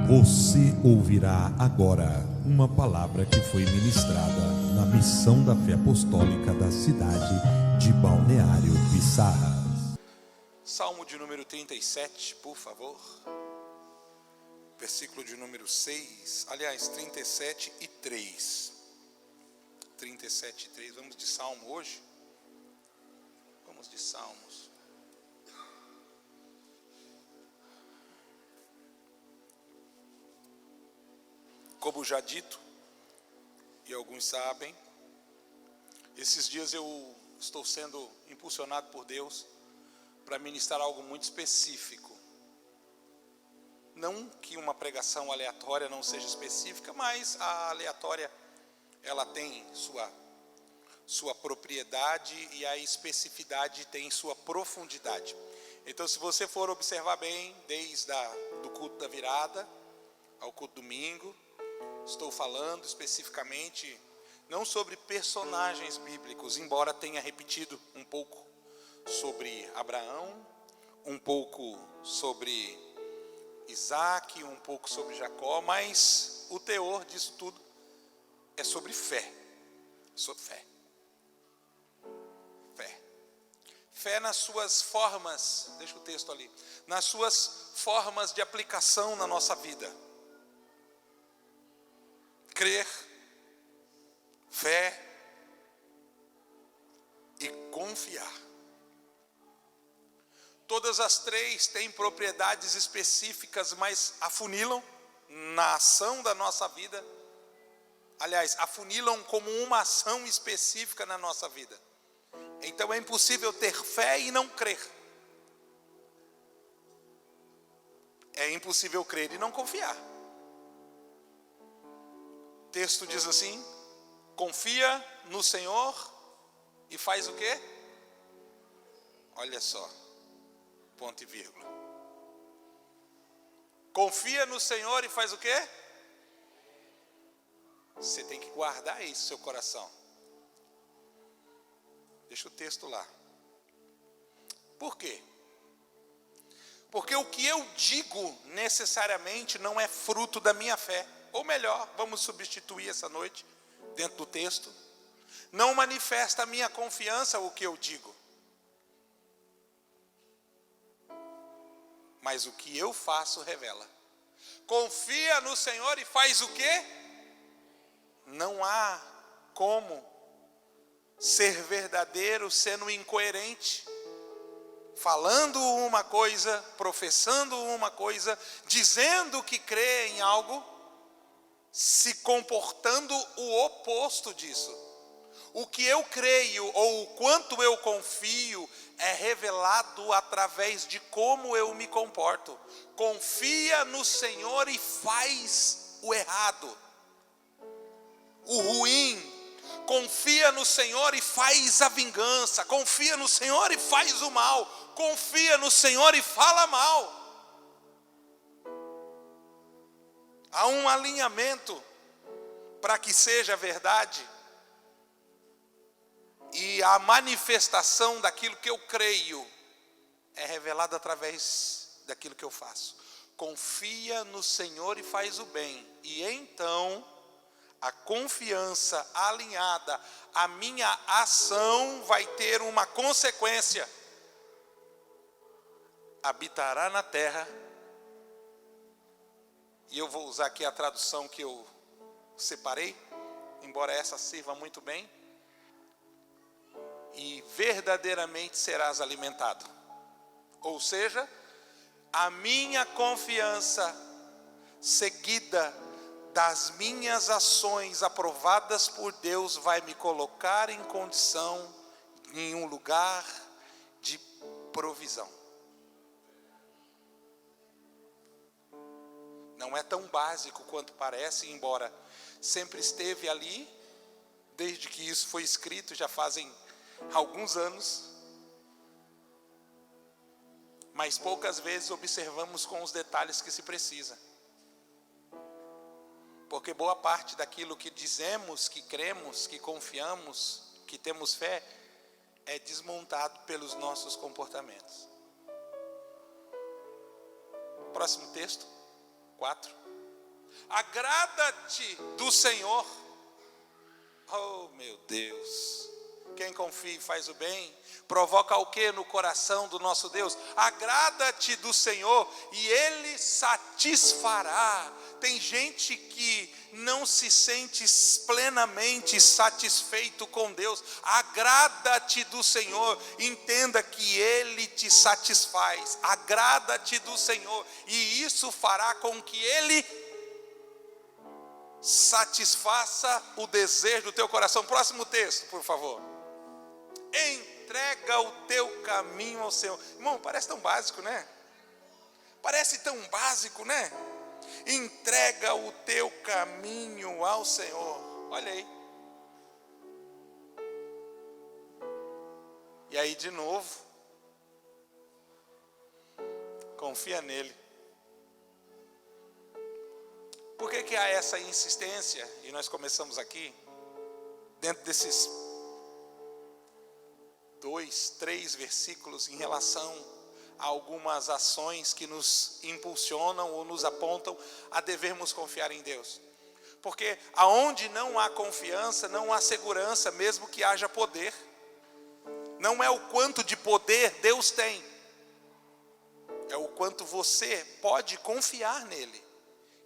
Você ouvirá agora uma palavra que foi ministrada na Missão da Fé Apostólica da cidade de Balneário Piçarras. Salmo de número 37, por favor. Versículo de número 6, aliás, 37 e 3. 37 e 3, vamos de Salmo hoje? Vamos de Salmos. Como já dito, e alguns sabem, esses dias eu estou sendo impulsionado por Deus para ministrar algo muito específico. Não que uma pregação aleatória não seja específica, mas a aleatória ela tem sua propriedade e a especificidade tem sua profundidade. Então, se você for observar bem, desde do culto da virada ao culto domingo, estou falando especificamente não sobre personagens bíblicos, embora tenha repetido um pouco sobre Abraão, um pouco sobre Isaac, um pouco sobre Jacó, mas o teor disso tudo é sobre fé. Sobre fé. Fé. Fé nas suas formas, deixa o texto ali, nas suas formas de aplicação na nossa vida. Crer, fé e confiar. Todas as três têm propriedades específicas, mas afunilam na ação da nossa vida. Aliás, afunilam como uma ação específica na nossa vida. Então é impossível ter fé e não crer. É impossível crer e não confiar. O texto diz assim: confia no Senhor e faz o quê? Olha só, ponto e vírgula. Confia no Senhor e faz o quê? Você tem que guardar isso no seu coração. Deixa o texto lá. Por quê? Porque o que eu digo necessariamente não é fruto da minha fé. Ou melhor, vamos substituir essa noite, dentro do texto. Não manifesta a minha confiança o que eu digo. Mas o que eu faço revela. Confia no Senhor e faz o quê? Não há como ser verdadeiro sendo incoerente. Falando uma coisa, professando uma coisa, dizendo que crê em algo, se comportando o oposto disso. O que eu creio ou o quanto eu confio é revelado através de como eu me comporto. Confia no Senhor e faz o errado, o ruim. Confia no Senhor e faz a vingança. Confia no Senhor e faz o mal. Confia no Senhor e fala mal. Há um alinhamento para que seja verdade. E a manifestação daquilo que eu creio é revelada através daquilo que eu faço. Confia no Senhor e faz o bem. E então, a confiança alinhada à minha ação vai ter uma consequência. Habitará na terra. E eu vou usar aqui a tradução que eu separei, embora essa sirva muito bem. E verdadeiramente serás alimentado. Ou seja, a minha confiança seguida das minhas ações aprovadas por Deus vai me colocar em condição, em um lugar de provisão. Não é tão básico quanto parece, embora sempre esteve ali, desde que isso foi escrito, já fazem alguns anos. Mas poucas vezes observamos com os detalhes que se precisa. Porque boa parte daquilo que dizemos, que cremos, que confiamos, que temos fé, é desmontado pelos nossos comportamentos. Próximo texto, 4. Agrada-te do Senhor. Oh, meu Deus. Quem confia e faz o bem, provoca o que no coração do nosso Deus? Agrada-te do Senhor e Ele satisfará. Tem gente que não se sente plenamente satisfeito com Deus. Agrada-te do Senhor, entenda que Ele te satisfaz. Agrada-te do Senhor e isso fará com que Ele satisfaça o desejo do teu coração. Próximo texto, por favor. Entrega o teu caminho ao Senhor. Irmão, parece tão básico, né? Parece tão básico, né? Entrega o teu caminho ao Senhor. Olha aí. E aí de novo, confia nele. Por que há essa insistência? E nós começamos aqui, dentro desses 2, 3 versículos, em relação a algumas ações que nos impulsionam ou nos apontam a devermos confiar em Deus. Porque aonde não há confiança, não há segurança, mesmo que haja poder. Não é o quanto de poder Deus tem, é o quanto você pode confiar nele,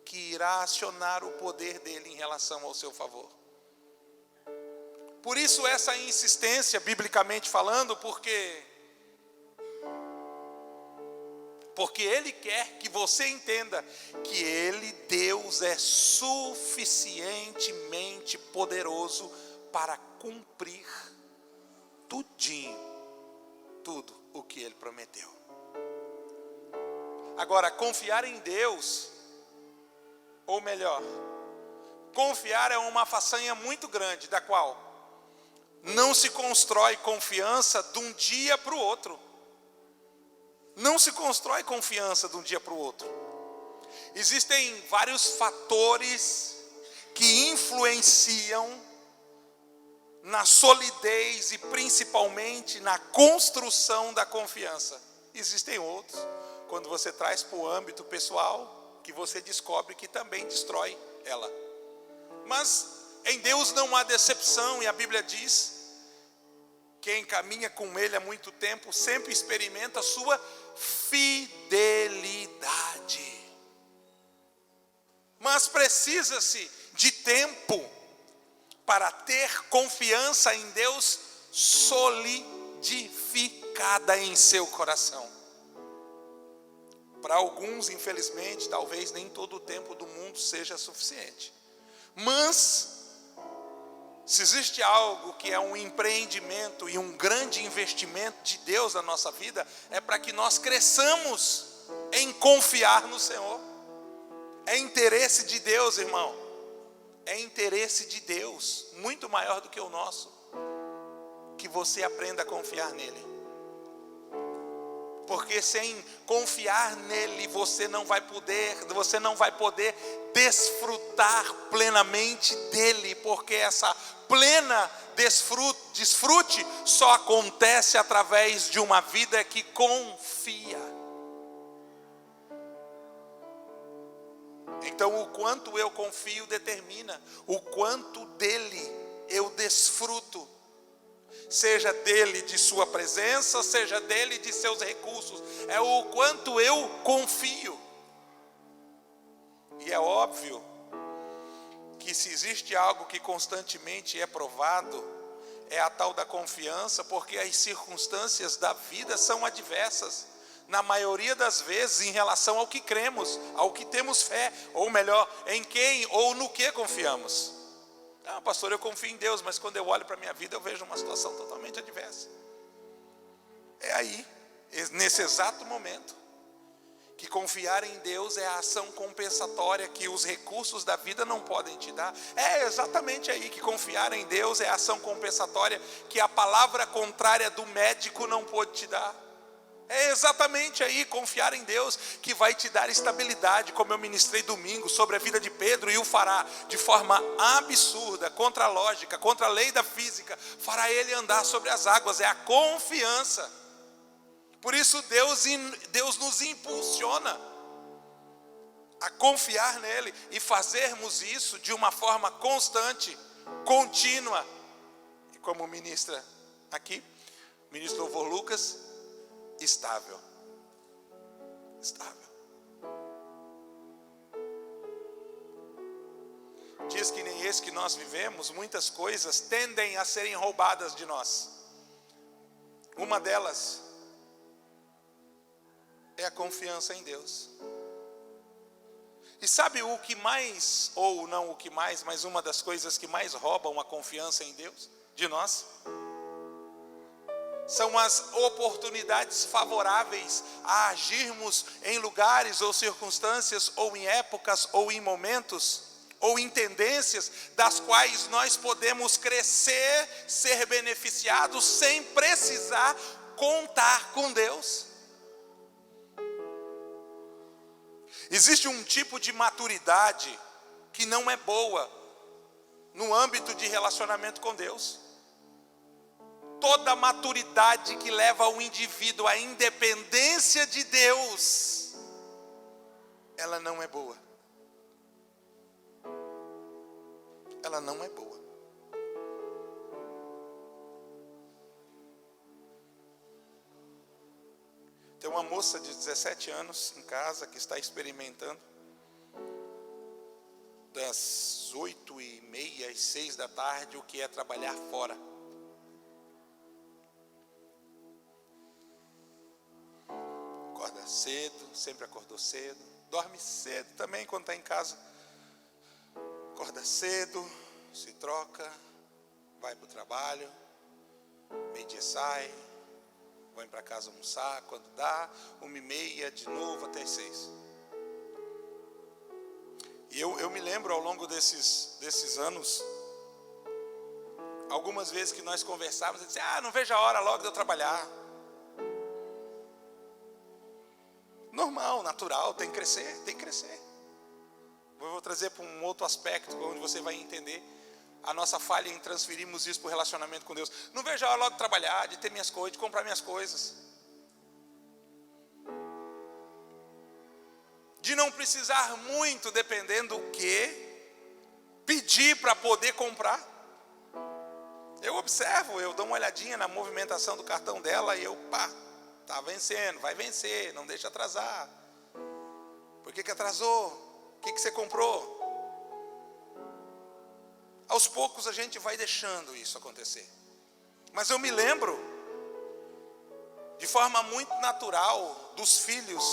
que irá acionar o poder dele em relação ao seu favor. Por isso essa insistência, biblicamente falando, porque Ele quer que você entenda que Ele, Deus, é suficientemente poderoso para cumprir tudo o que Ele prometeu. Agora, confiar em Deus, ou melhor, confiar é uma façanha muito grande, da qual não se constrói confiança de um dia para o outro. Não se constrói confiança de um dia para o outro. Existem vários fatores que influenciam na solidez e principalmente na construção da confiança. Existem outros, quando você traz para o âmbito pessoal, que você descobre que também destrói ela. Mas em Deus não há decepção, e a Bíblia diz: quem caminha com Ele há muito tempo sempre experimenta a sua fidelidade. Mas precisa-se de tempo para ter confiança em Deus solidificada em seu coração. Para alguns, infelizmente, talvez nem todo o tempo do mundo seja suficiente. Mas se existe algo que é um empreendimento e um grande investimento de Deus na nossa vida, é para que nós cresçamos em confiar no Senhor. É interesse de Deus, irmão. É interesse de Deus, muito maior do que o nosso, que você aprenda a confiar nele. Porque sem confiar nele, você não vai poder desfrutar plenamente dele, porque essa plena desfrute só acontece através de uma vida que confia. Então, o quanto eu confio determina o quanto dele eu desfruto. Seja dele, de sua presença, seja dele, de seus recursos. É o quanto eu confio. E é óbvio que se existe algo que constantemente é provado, é a tal da confiança, porque as circunstâncias da vida são adversas, na maioria das vezes, em relação ao que cremos, ao que temos fé, ou melhor, em quem ou no que confiamos. Ah, pastor, eu confio em Deus, mas quando eu olho para a minha vida, eu vejo uma situação totalmente adversa. É aí, nesse exato momento, que confiar em Deus é a ação compensatória que os recursos da vida não podem te dar. É exatamente aí que confiar em Deus é a ação compensatória que a palavra contrária do médico não pôde te dar. É exatamente aí, confiar em Deus, que vai te dar estabilidade, como eu ministrei domingo sobre a vida de Pedro, e o fará de forma absurda, contra a lógica, contra a lei da física, fará ele andar sobre as águas. É a confiança. Por isso Deus nos impulsiona a confiar nele e fazermos isso de uma forma constante, contínua. E como ministra aqui, ministro louvor Lucas, estável. Estável. Dias que nem esse que nós vivemos, muitas coisas tendem a serem roubadas de nós. Uma delas é a confiança em Deus. E sabe o que mais, ou não o que mais, mas uma das coisas que mais roubam a confiança em Deus de nós? São as oportunidades favoráveis a agirmos em lugares ou circunstâncias, ou em épocas, ou em momentos, ou em tendências, das quais nós podemos crescer, ser beneficiados, sem precisar contar com Deus. Existe um tipo de maturidade que não é boa no âmbito de relacionamento com Deus. Toda maturidade que leva o indivíduo à independência de Deus, ela não é boa. Ela não é boa. Tem uma moça de 17 anos em casa que está experimentando das 8h30 às 6 da tarde o que é trabalhar fora. Acorda cedo, sempre acordou cedo, dorme cedo também quando está em casa. Acorda cedo, se troca, vai para o trabalho, meio-dia sai, vem para casa almoçar quando dá, 1h30 de novo até 6. E eu me lembro ao longo desses anos, algumas vezes que nós conversávamos, eu disse, não vejo a hora logo de eu trabalhar. Normal, natural, tem que crescer, tem que crescer. Eu vou trazer para um outro aspecto, onde você vai entender a nossa falha em transferirmos isso para o relacionamento com Deus. Não vejo a hora logo de trabalhar, de ter minhas coisas, de comprar minhas coisas. De não precisar muito, dependendo do que, pedir para poder comprar. Eu observo, eu dou uma olhadinha na movimentação do cartão dela e eu, está vencendo, vai vencer, não deixa atrasar. Por que atrasou? O que você comprou? Aos poucos a gente vai deixando isso acontecer. Mas eu me lembro, de forma muito natural, dos filhos,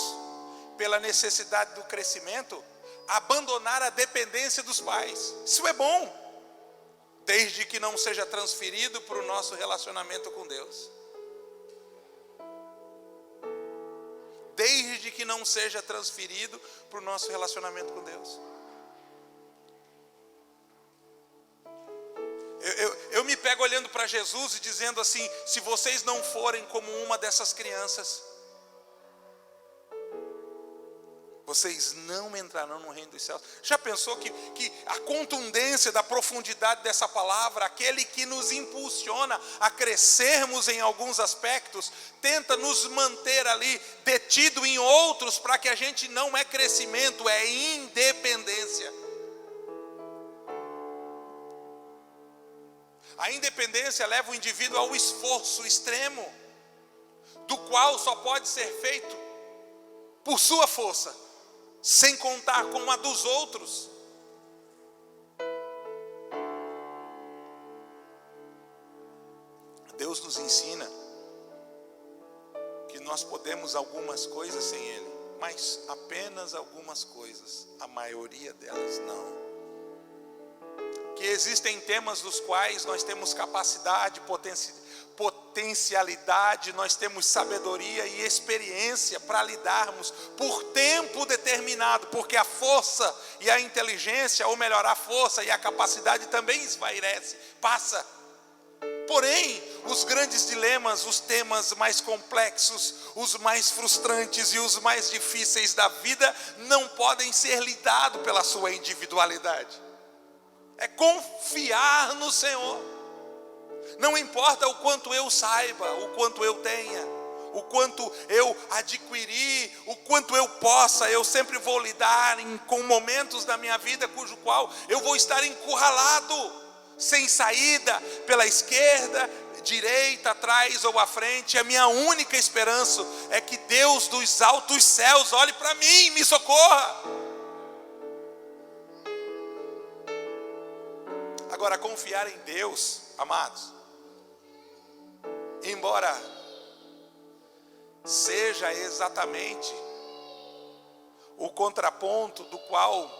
pela necessidade do crescimento, abandonar a dependência dos pais. Isso é bom, desde que não seja transferido para o nosso relacionamento com Deus. Desde que não seja transferido para o nosso relacionamento com Deus. Eu me pego olhando para Jesus e dizendo assim, se vocês não forem como uma dessas crianças, vocês não entrarão no reino dos céus. Já pensou que a contundência da profundidade dessa palavra, aquele que nos impulsiona a crescermos em alguns aspectos, tenta nos manter ali detido em outros, para que a gente não é crescimento, é independência. A independência leva o indivíduo ao esforço extremo, do qual só pode ser feito por sua força, sem contar com a dos outros. Deus nos ensina que nós podemos algumas coisas sem Ele, mas apenas algumas coisas, a maioria delas não. Que existem temas dos quais nós temos capacidade, potencialidade, nós temos sabedoria e experiência para lidarmos por tempo determinado, porque a força e a inteligência, ou melhor, a força e a capacidade também esvairece, passa. Porém, os grandes dilemas, os temas mais complexos, os mais frustrantes e os mais difíceis da vida não podem ser lidados pela sua individualidade. É confiar no Senhor. Não importa o quanto eu saiba, o quanto eu tenha, o quanto eu adquirir, o quanto eu possa, eu sempre vou lidar com momentos da minha vida cujo qual eu vou estar encurralado, sem saída, pela esquerda, direita, atrás ou à frente. A minha única esperança é que Deus dos altos céus olhe para mim e me socorra. Agora, confiar em Deus, amados, embora seja exatamente o contraponto do qual,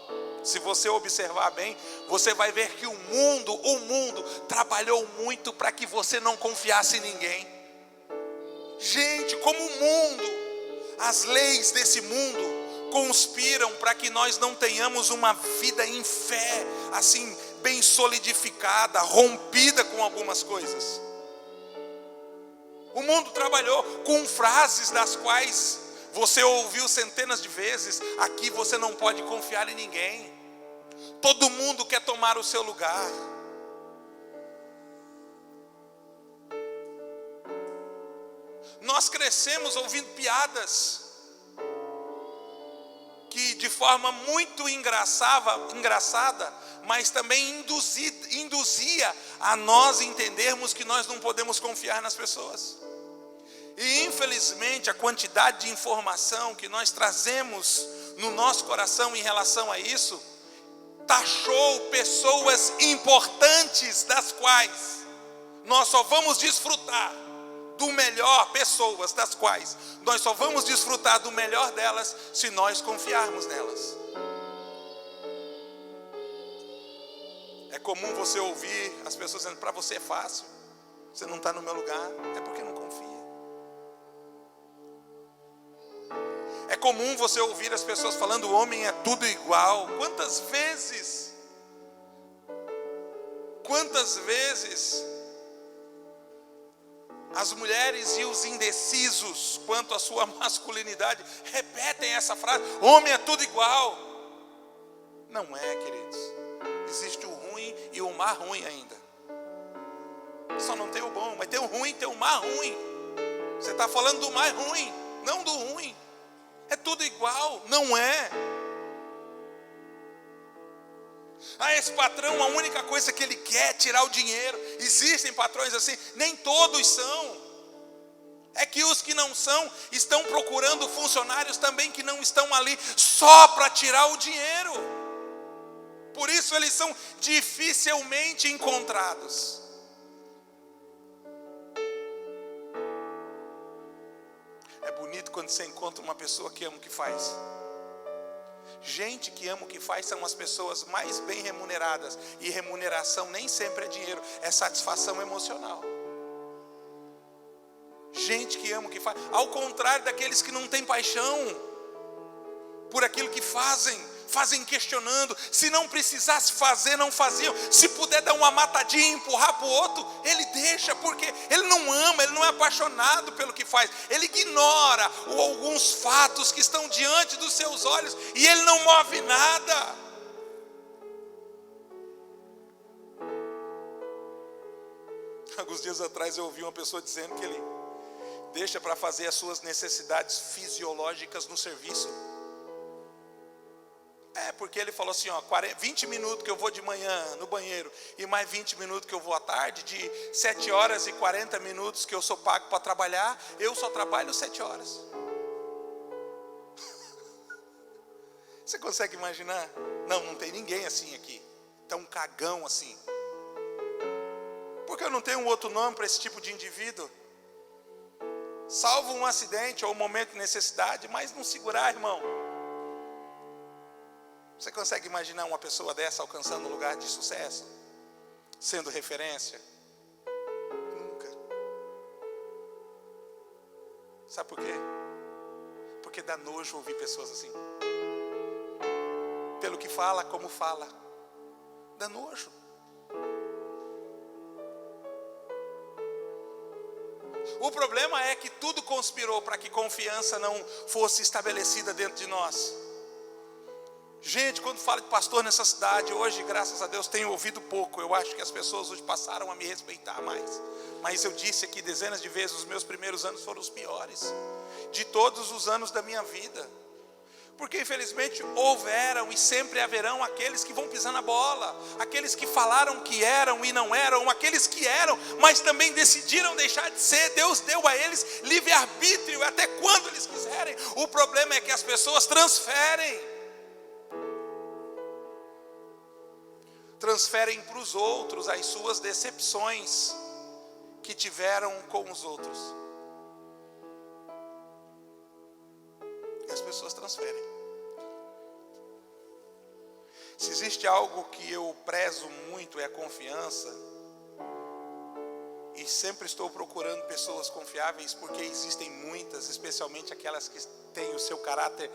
se você observar bem, você vai ver que o mundo trabalhou muito para que você não confiasse em ninguém. Gente, como o mundo, as leis desse mundo conspiram para que nós não tenhamos uma vida em fé, assim, bem solidificada, rompida com algumas coisas. O mundo trabalhou com frases das quais você ouviu centenas de vezes: aqui você não pode confiar em ninguém, todo mundo quer tomar o seu lugar. Nós crescemos ouvindo piadas que de forma muito engraçada, mas também induzia a nós entendermos que nós não podemos confiar nas pessoas. E infelizmente a quantidade de informação que nós trazemos no nosso coração em relação a isso, taxou pessoas importantes das quais nós só vamos desfrutar do melhor, pessoas das quais nós só vamos desfrutar do melhor delas se nós confiarmos nelas. É comum você ouvir as pessoas dizendo: para você é fácil, você não está no meu lugar, é porque não confia. É comum você ouvir as pessoas falando: o homem é tudo igual. Quantas vezes as mulheres e os indecisos quanto à sua masculinidade repetem essa frase: homem é tudo igual. Não é, queridos. Existe o ruim e o mais ruim ainda. Só não tem o bom, mas tem o ruim, tem o mais ruim. Você está falando do mais ruim, não do ruim. É tudo igual, não é. Esse patrão, a única coisa que ele quer é tirar o dinheiro. Existem patrões assim, nem todos são. É que os que não são estão procurando funcionários também que não estão ali só para tirar o dinheiro. Por isso eles são dificilmente encontrados. É bonito quando você encontra uma pessoa que ama o que faz. Gente que ama o que faz são as pessoas mais bem remuneradas. E remuneração nem sempre é dinheiro, é satisfação emocional. Gente que ama o que faz, ao contrário daqueles que não têm paixão por aquilo que fazem questionando. Se não precisasse fazer, não faziam. Se puder dar uma matadinha e empurrar para o outro, ele deixa, porque ele não ama, ele não é apaixonado pelo que faz. Ele ignora alguns fatos que estão diante dos seus olhos e ele não move nada. Alguns dias atrás eu ouvi uma pessoa dizendo que ele deixa para fazer as suas necessidades fisiológicas no serviço. Porque ele falou assim: 20 minutos que eu vou de manhã no banheiro e mais 20 minutos que eu vou à tarde, de 7 horas e 40 minutos que eu sou pago para trabalhar, eu só trabalho 7 horas. Você consegue imaginar? Não tem ninguém assim aqui, tão cagão assim. Porque eu não tenho um outro nome para esse tipo de indivíduo. Salvo um acidente ou um momento de necessidade, mas não segurar, irmão. Você consegue imaginar uma pessoa dessa alcançando um lugar de sucesso? Sendo referência? Nunca. Sabe por quê? Porque dá nojo ouvir pessoas assim. Pelo que fala, como fala. Dá nojo. O problema é que tudo conspirou para que confiança não fosse estabelecida dentro de nós. Gente, quando falo de pastor nessa cidade, hoje, graças a Deus, tenho ouvido pouco. Eu acho que as pessoas hoje passaram a me respeitar mais. Mas eu disse aqui dezenas de vezes, os meus primeiros anos foram os piores de todos os anos da minha vida. Porque infelizmente houveram e sempre haverão aqueles que vão pisar na bola, aqueles que falaram que eram e não eram, aqueles que eram, mas também decidiram deixar de ser. Deus deu a eles livre-arbítrio até quando eles quiserem. O problema é que as pessoas transferem para os outros as suas decepções que tiveram com os outros. E as pessoas transferem. Se existe algo que eu prezo muito é a confiança. E sempre estou procurando pessoas confiáveis, porque existem muitas, especialmente aquelas que têm o seu caráter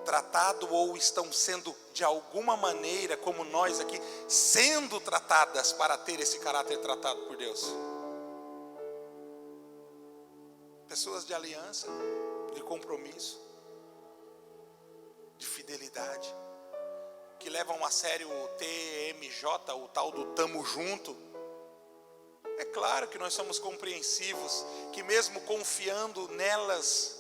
tratado ou estão sendo de alguma maneira, como nós aqui, sendo tratadas para ter esse caráter tratado por Deus. Pessoas de aliança, de compromisso, de fidelidade, que levam a sério o TMJ, o tal do tamo junto. É claro que nós somos compreensivos, que mesmo confiando nelas,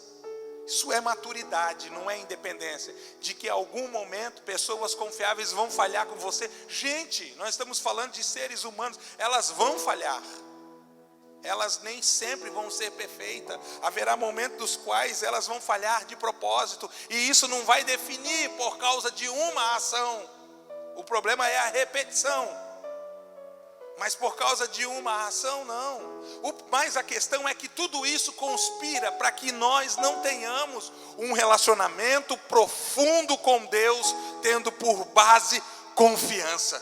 isso é maturidade, não é independência, de que em algum momento pessoas confiáveis vão falhar com você. Gente, nós estamos falando de seres humanos, elas vão falhar. Elas nem sempre vão ser perfeitas. Haverá momentos dos quais elas vão falhar de propósito. E isso não vai definir por causa de uma ação. O problema é a repetição. Mas por causa de uma ação, não. Mas a questão é que tudo isso conspira para que nós não tenhamos um relacionamento profundo com Deus, tendo por base confiança.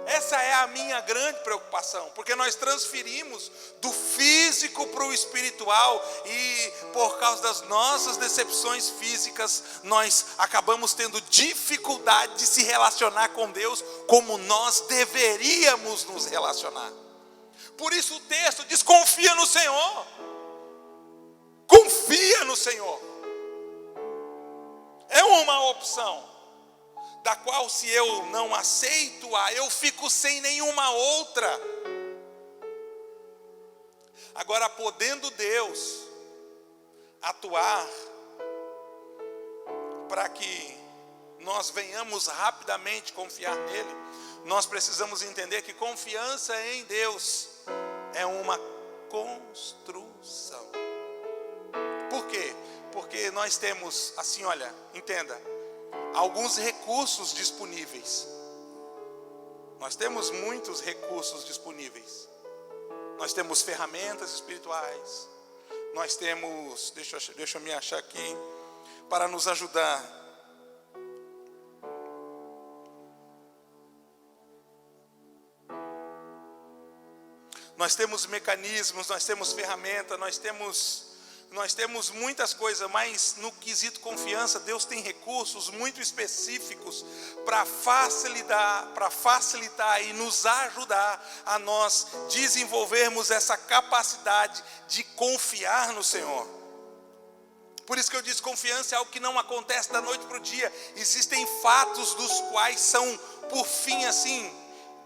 Essa é a minha grande preocupação, porque nós transferimos do físico para o espiritual e por causa das nossas decepções físicas, nós acabamos tendo dificuldade de se relacionar com Deus como nós deveríamos nos relacionar. Por isso o texto diz: confia no Senhor. Confia no Senhor. É uma opção, da qual se eu não aceito-a, eu fico sem nenhuma outra. Agora, podendo Deus atuar para que nós venhamos rapidamente confiar nele, nós precisamos entender que confiança em Deus é uma construção. Por quê? Porque nós temos, assim, olha, entenda, alguns recursos disponíveis. Nós temos muitos recursos disponíveis. Nós temos ferramentas espirituais. Nós temos, deixa eu me achar aqui, para nos ajudar. Nós temos mecanismos, nós temos ferramentas, nós temos muitas coisas, mas no quesito confiança, Deus tem recursos muito específicos para facilitar e nos ajudar a nós desenvolvermos essa capacidade de confiar no Senhor. Por isso que eu disse, confiança é algo que não acontece da noite para o dia. Existem fatos dos quais são, por fim, assim,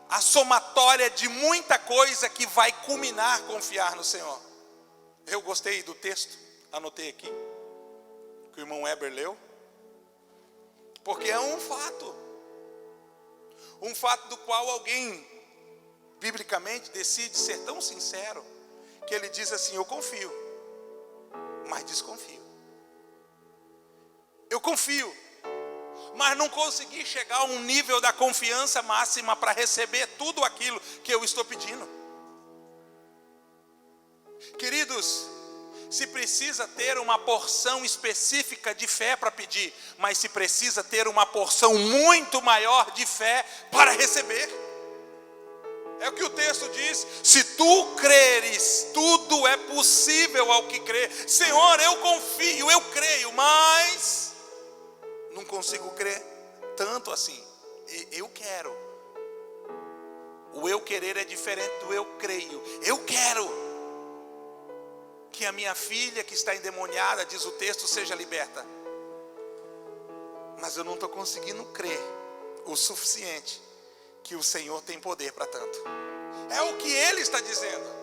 a somatória de muita coisa que vai culminar confiar no Senhor. Eu gostei do texto, anotei aqui, que o irmão Weber leu, porque é um fato do qual alguém, biblicamente, decide ser tão sincero, que ele diz assim: eu confio, mas desconfio. Eu confio, mas não consegui chegar a um nível da confiança máxima para receber tudo aquilo que eu estou pedindo. Queridos, se precisa ter uma porção específica de fé para pedir, mas se precisa ter uma porção muito maior de fé para receber. É o que o texto diz: se tu creres, tudo é possível ao que crê. Senhor, eu confio, eu creio, mas não consigo crer tanto assim. Eu quero. O eu querer é diferente do eu creio. Eu quero que a minha filha que está endemoniada, diz o texto, seja liberta. mas eu não estou conseguindo crer o suficiente que o Senhor tem poder para tanto. É o que ele está dizendo.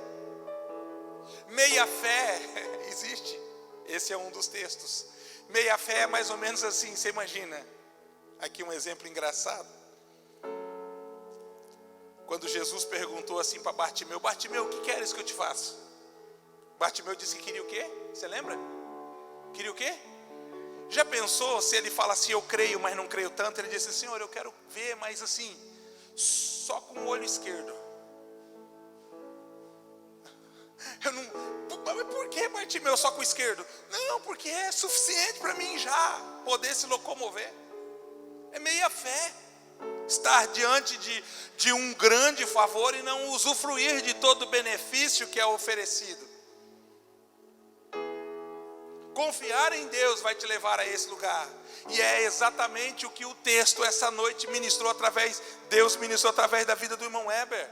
Meia fé existe. Esse é um dos textos. Meia fé é mais ou menos assim, você imagina. Aqui um exemplo engraçado. Quando Jesus perguntou assim para Bartimeu: Bartimeu, o que queres que eu te faça? Bartimeu disse que queria o quê? Você lembra? Queria o quê? Já pensou se ele fala assim: eu creio, mas não creio tanto? Ele disse: Senhor, eu quero ver, mas assim, só com o olho esquerdo. Eu não, mas por que, Bartimeu, só com o esquerdo? Não, porque é suficiente para mim já poder se locomover. É meia fé. Estar diante de um grande favor e não usufruir de todo o benefício que é oferecido. Confiar em Deus vai te levar a esse lugar. E é exatamente o que o texto essa noite Deus ministrou através da vida do irmão Heber.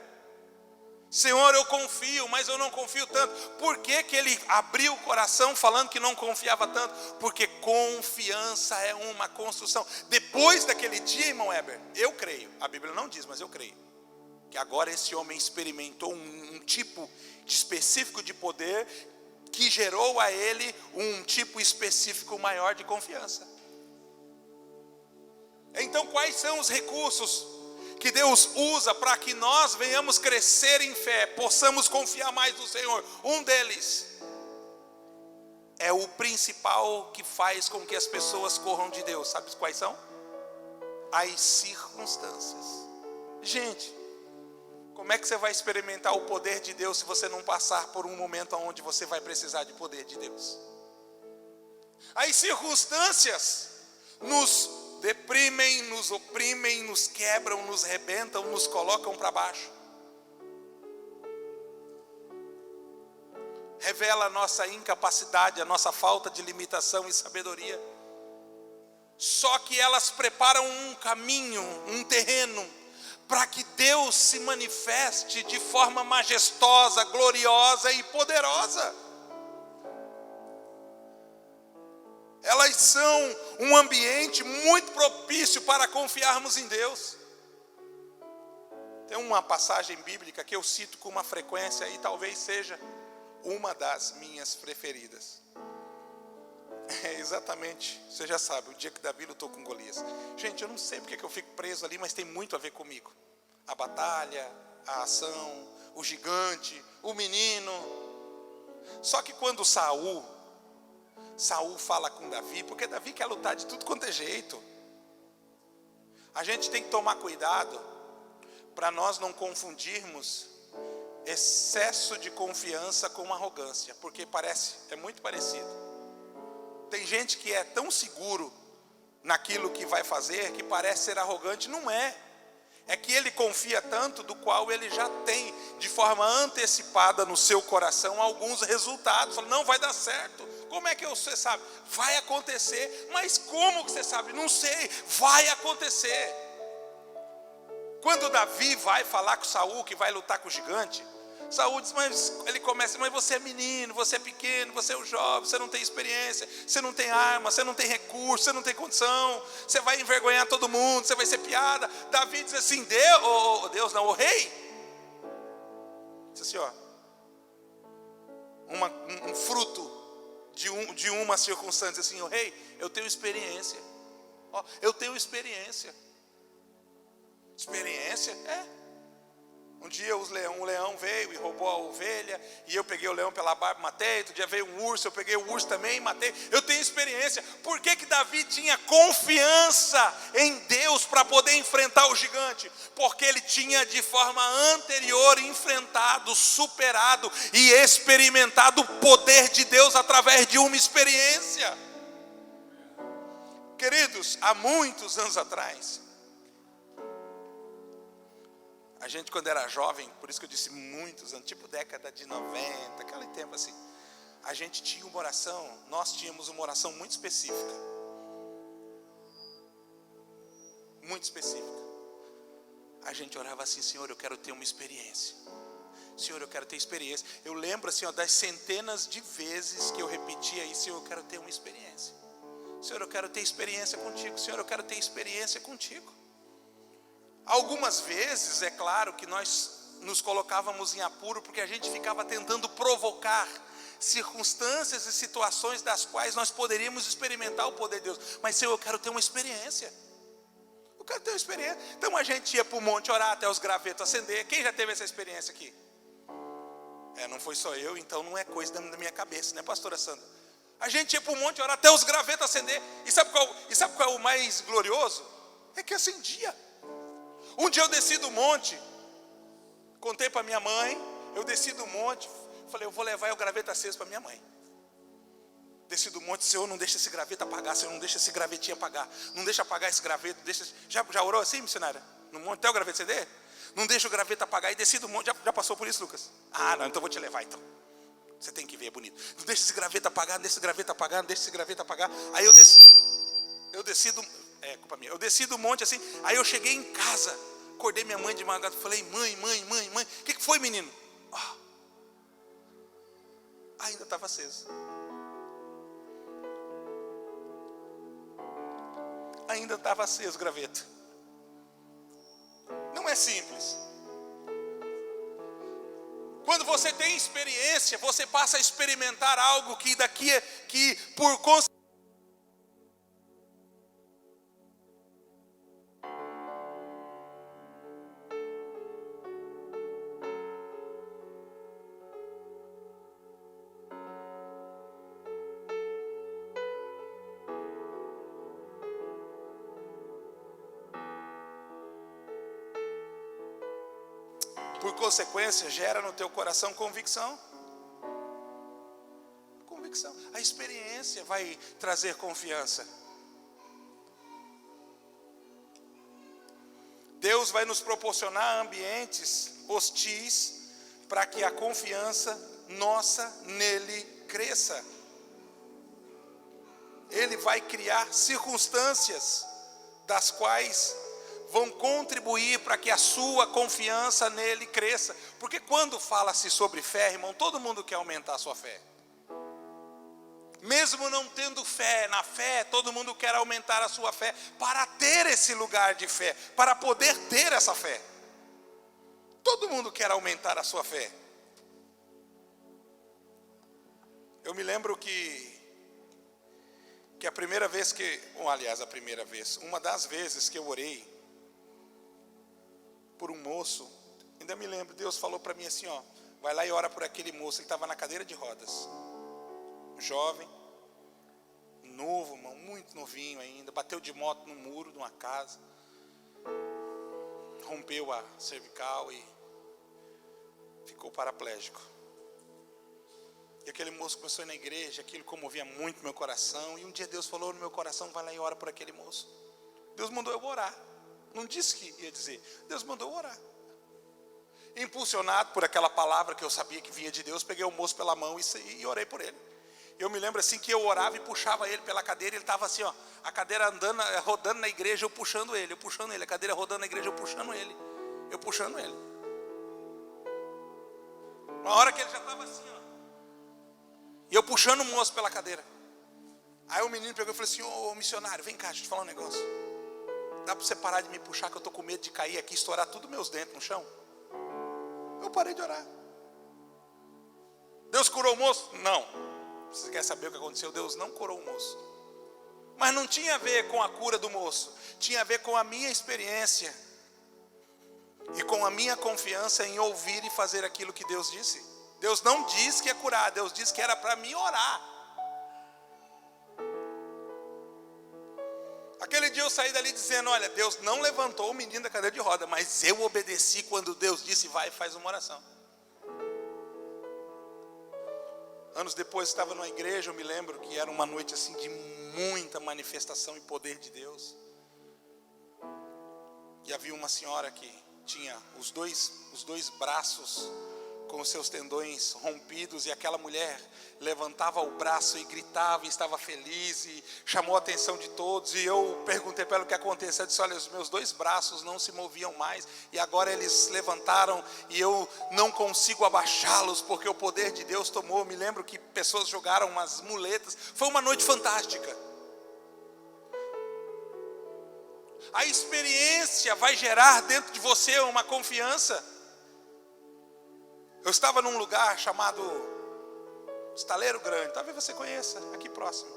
Senhor, eu confio, mas eu não confio tanto. Por que que ele abriu o coração falando que não confiava tanto? Porque confiança é uma construção. Depois daquele dia, irmão Heber, eu creio, a Bíblia não diz, mas eu creio, que agora esse homem experimentou um tipo específico de poder que gerou a ele um tipo específico maior de confiança. Então, quais são os recursos que Deus usa para que nós venhamos crescer em fé, possamos confiar mais no Senhor? Um deles é o principal que faz com que as pessoas corram de Deus. Sabe quais são? As circunstâncias. Gente, como é que você vai experimentar o poder de Deus se você não passar por um momento onde você vai precisar de poder de Deus? As circunstâncias nos deprimem, nos oprimem, nos quebram, nos rebentam, nos colocam para baixo. Revela a nossa incapacidade, a nossa falta de limitação e sabedoria. Só que elas preparam um caminho, um terreno, para que Deus se manifeste de forma majestosa, gloriosa e poderosa. Elas são um ambiente muito propício para confiarmos em Deus. Tem uma passagem bíblica que eu cito com uma frequência e talvez seja uma das minhas preferidas. É exatamente, você já sabe, o dia que Davi lutou com Golias. Gente, eu não sei porque que eu fico preso ali, mas tem muito a ver comigo. A batalha, a ação, o gigante, o menino. Só que quando Saul fala com Davi, porque Davi quer lutar de tudo quanto é jeito. A gente tem que tomar cuidado para nós não confundirmos excesso de confiança com arrogância, porque é muito parecido. Tem gente que é tão seguro naquilo que vai fazer que parece ser arrogante. Não é. É que ele confia tanto, do qual ele já tem de forma antecipada no seu coração alguns resultados. Fala: não, vai dar certo. Como é que você sabe? Vai acontecer. Mas como que você sabe? Não sei. Vai acontecer. Quando Davi vai falar com Saul que vai lutar com o gigante, Saul diz, mas você é menino, você é pequeno, você é um jovem, você não tem experiência, você não tem arma, você não tem recurso, você não tem condição, você vai envergonhar todo mundo, você vai ser piada. Davi diz assim: o rei, diz assim, ó, um fruto de uma circunstância, assim: o rei, eu tenho experiência. Ó, eu tenho experiência. Experiência? É. Um dia um leão veio e roubou a ovelha, e eu peguei o leão pela barba e matei. Outro dia veio um urso, eu peguei o urso também e matei. Eu tenho experiência. Por que Davi tinha confiança em Deus para poder enfrentar o gigante? Porque ele tinha de forma anterior enfrentado, superado e experimentado o poder de Deus através de uma experiência. Queridos, há muitos anos atrás, a gente, quando era jovem, por isso que eu disse muitos anos, tipo década de 90, aquele tempo assim, a gente tinha uma oração, nós tínhamos uma oração muito específica. Muito específica. A gente orava assim: Senhor, eu quero ter uma experiência. Senhor, eu quero ter experiência. Eu lembro assim, das centenas de vezes que eu repetia isso: Senhor, eu quero ter uma experiência. Senhor, eu quero ter experiência contigo. Senhor, eu quero ter experiência contigo. Algumas vezes, é claro que nós nos colocávamos em apuro, porque a gente ficava tentando provocar circunstâncias e situações das quais nós poderíamos experimentar o poder de Deus. Mas Senhor, eu quero ter uma experiência. Eu quero ter uma experiência. Então a gente ia para o monte orar até os gravetos acender. Quem já teve essa experiência aqui? Não foi só eu, então não é coisa da minha cabeça, né, pastora Sandra? A gente ia para o monte orar até os gravetos acender. E sabe qual é o mais glorioso? É que acendia. Um dia eu desci do monte, contei para minha mãe, eu desci do monte, falei, eu vou levar o graveto aceso para minha mãe. Desci do monte, Senhor, não deixa esse graveto apagar, Senhor, não deixa esse gravetinho apagar, não deixa apagar esse graveto, deixa. Já orou assim, missionária? No monte até o graveto acender? Não deixa o graveto apagar. E desci do monte, já passou por isso, Lucas? Não, então vou te levar então. Você tem que ver, é bonito. Não deixa esse graveto apagar, não deixa esse graveto apagar, não deixa esse graveto apagar. Aí eu desci do... culpa minha. Eu desci do monte assim, aí eu cheguei em casa, acordei minha mãe de madrugada, falei, mãe, o que foi, menino? Ainda estava aceso. Ainda estava aceso o graveto. Não é simples. Quando você tem experiência, você passa a experimentar algo que por consequência, gera no teu coração convicção. A experiência vai trazer confiança. Deus vai nos proporcionar ambientes hostis para que a confiança nossa nele cresça. Ele vai criar circunstâncias das quais vão contribuir para que a sua confiança nele cresça. Porque quando fala-se sobre fé, irmão, todo mundo quer aumentar a sua fé. Mesmo não tendo fé na fé, todo mundo quer aumentar a sua fé para ter esse lugar de fé, para poder ter essa fé. Todo mundo quer aumentar a sua fé. Eu me lembro que uma das vezes que eu orei por um moço, ainda me lembro, Deus falou para mim assim, vai lá e ora por aquele moço. Ele estava na cadeira de rodas, jovem, novo, irmão, muito novinho ainda, bateu de moto no muro de uma casa, rompeu a cervical e ficou paraplégico. E aquele moço começou a ir na igreja, aquilo comovia muito meu coração. E um dia Deus falou no meu coração, vai lá e ora por aquele moço. Deus mandou eu orar. Não disse que ia dizer, Deus mandou eu orar. Impulsionado por aquela palavra que eu sabia que vinha de Deus, peguei o moço pela mão e orei por ele. Eu me lembro assim que eu orava e puxava ele pela cadeira. Ele estava assim, a cadeira andando, rodando na igreja, eu puxando ele. A cadeira rodando na igreja, eu puxando ele. Uma hora que ele já estava assim, e eu puxando o moço pela cadeira. Aí o menino pegou e falou assim, ô missionário, vem cá, deixa eu te falar um negócio. Dá para você parar de me puxar, que eu estou com medo de cair aqui, estourar tudo meus dentes no chão? Eu parei de orar. Deus curou o moço? Não. Você quer saber o que aconteceu? Deus não curou o moço. Mas não tinha a ver com a cura do moço. Tinha a ver com a minha experiência. E com a minha confiança em ouvir e fazer aquilo que Deus disse. Deus não disse que ia curar. Deus disse que era para mim orar. Aquele dia eu saí dali dizendo, olha, Deus não levantou o menino da cadeira de roda, mas eu obedeci quando Deus disse, vai e faz uma oração. Anos depois eu estava numa igreja, eu me lembro que era uma noite assim de muita manifestação e poder de Deus. E havia uma senhora que tinha os dois braços com os seus tendões rompidos, e aquela mulher levantava o braço e gritava e estava feliz e chamou a atenção de todos. E eu perguntei para ela o que aconteceu. Ela disse, olha, os meus dois braços não se moviam mais e agora eles levantaram e eu não consigo abaixá-los porque o poder de Deus tomou. Me lembro que pessoas jogaram umas muletas. Foi uma noite fantástica. A experiência vai gerar dentro de você uma confiança. Eu estava num lugar chamado Estaleiro Grande, talvez você conheça, aqui próximo.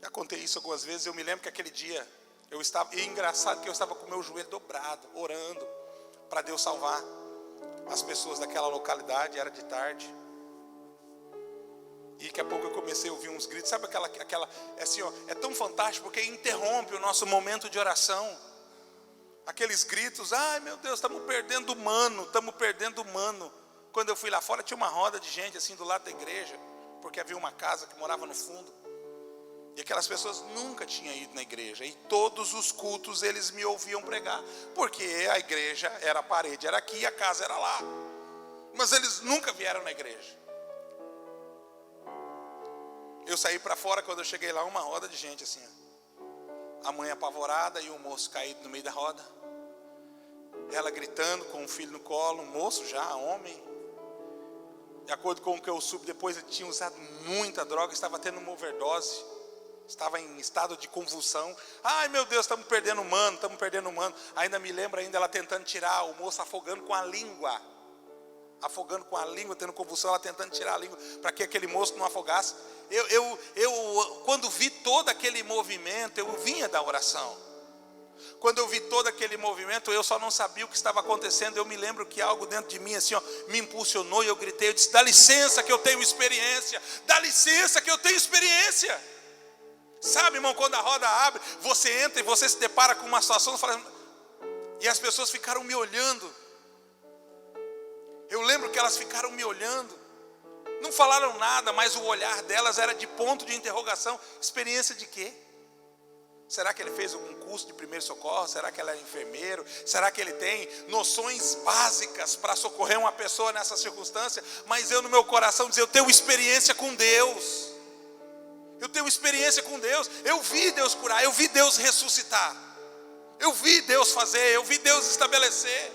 Já contei isso algumas vezes. Eu me lembro que aquele dia eu estava, e engraçado que eu estava com o meu joelho dobrado, orando para Deus salvar as pessoas daquela localidade. Era de tarde. E daqui a pouco eu comecei a ouvir uns gritos. Sabe aquela assim, ó, é tão fantástico porque interrompe o nosso momento de oração. Aqueles gritos, ai meu Deus, estamos perdendo humano. Quando eu fui lá fora tinha uma roda de gente assim do lado da igreja, porque havia uma casa que morava no fundo. E aquelas pessoas nunca tinham ido na igreja. E todos os cultos eles me ouviam pregar. Porque a igreja era a parede, era aqui e a casa era lá. Mas eles nunca vieram na igreja. Eu saí para fora, quando eu cheguei lá, uma roda de gente assim. A mãe apavorada e o moço caído no meio da roda. Ela gritando com o filho no colo, um moço já, homem. De acordo com o que eu soube depois, ele tinha usado muita droga, estava tendo uma overdose. Estava em estado de convulsão. Ai meu Deus, estamos perdendo humano. Ainda me lembro ela tentando tirar o moço, afogando com a língua, tendo convulsão, ela tentando tirar a língua, para que aquele moço não afogasse. Eu quando vi todo aquele movimento, eu vinha da oração. Quando eu vi todo aquele movimento, eu só não sabia o que estava acontecendo. Eu me lembro que algo dentro de mim assim, ó, me impulsionou e eu gritei, eu disse, dá licença que eu tenho experiência. Dá licença que eu tenho experiência. Sabe, irmão, quando a roda abre, você entra e você se depara com uma situação, e as pessoas ficaram me olhando. Eu lembro que elas ficaram me olhando. Não falaram nada, mas o olhar delas era de ponto de interrogação. Experiência de quê? Será que ele fez algum curso de primeiro socorro? Será que ele é enfermeiro? Será que ele tem noções básicas para socorrer uma pessoa nessa circunstância? Mas eu no meu coração dizia, eu tenho experiência com Deus. Eu tenho experiência com Deus. Eu vi Deus curar, eu vi Deus ressuscitar. Eu vi Deus fazer, eu vi Deus estabelecer.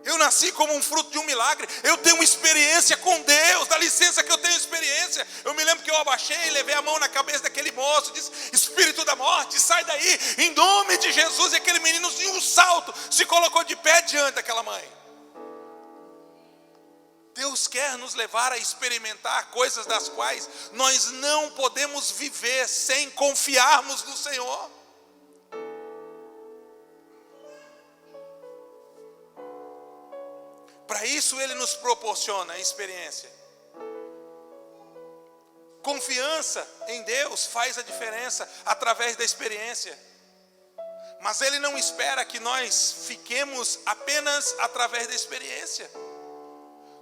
Eu nasci como um fruto de um milagre. Eu tenho experiência com Deus. Dá licença que eu tenho experiência. Eu me lembro que eu abaixei e levei a mão na cabeça daquele moço. Disse, espírito da morte, sai daí, em nome de Jesus. E aquele menino, em um salto, se colocou de pé diante daquela mãe. Deus quer nos levar a experimentar coisas das quais nós não podemos viver sem confiarmos no Senhor. Para isso Ele nos proporciona a experiência. Confiança em Deus faz a diferença através da experiência. Mas Ele não espera que nós fiquemos apenas através da experiência.